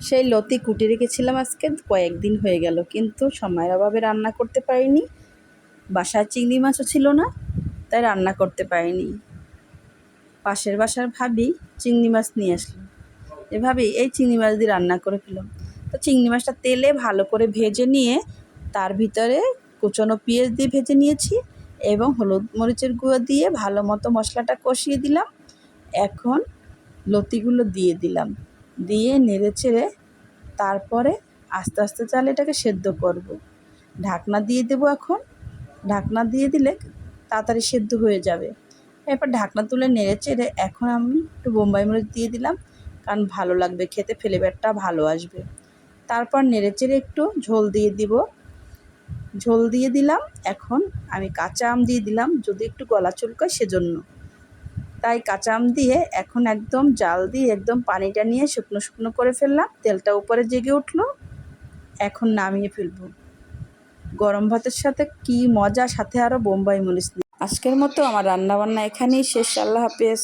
সেই লতি কুটে রেখেছিলাম, আজকে কয়েকদিন হয়ে গেল, কিন্তু সময়ের অভাবে রান্না করতে পারিনি। বাসায় চিংড়ি মাছও ছিল না, তাই রান্না করতে পারিনি। পাশের বাসার ভাবি চিংড়ি মাছ নিয়ে আসলো, এভাবেই এই চিংড়ি মাছ দিয়ে রান্না করে ফেললাম। তো চিংড়ি মাছটা তেলে ভালো করে ভেজে নিয়ে তার ভিতরে কুচনো পেঁয়াজ দিয়ে ভেজে নিয়েছি এবং হলুদ মরিচের গুঁড়ো দিয়ে ভালো মতো মশলাটা কষিয়ে দিলাম। এখন লতিগুলো দিয়ে দিলাম, দিয়ে নেড়ে চেড়ে তারপরে আস্তে আস্তে চালে এটাকে সেদ্ধ করব। ঢাকনা দিয়ে দেবো। এখন ঢাকনা দিয়ে দিলে তাড়াতাড়ি সেদ্ধ হয়ে যাবে। এরপর ঢাকনা তুলে নেড়ে চেড়ে এখন আমি একটু বোম্বাই মরিচ দিয়ে দিলাম, কারণ ভালো লাগবে খেতে, ফ্লেভারটা ভালো আসবে। তারপর নেড়ে চেড়ে একটু ঝোল দিয়ে দিব, ঝোল দিয়ে দিলাম। এখন আমি কাঁচা আম দিয়ে দিলাম, যদি একটু গলা চুলকায় সেজন্য। তাই কাঁচা আম দিয়ে এখন একদম জাল দিয়ে একদম পানিটা নিয়ে শুকনো শুকনো করে ফেললাম। তেলটা উপরে জেগে উঠলো, এখন নামিয়ে ফেলবো। গরম ভাতের সাথে কি মজা, সাথে আরও বোম্বাই মরিচ। আজকের মতো আমার রান্নাবান্না এখানেই শেষ। আল্লাহ হাফেজ।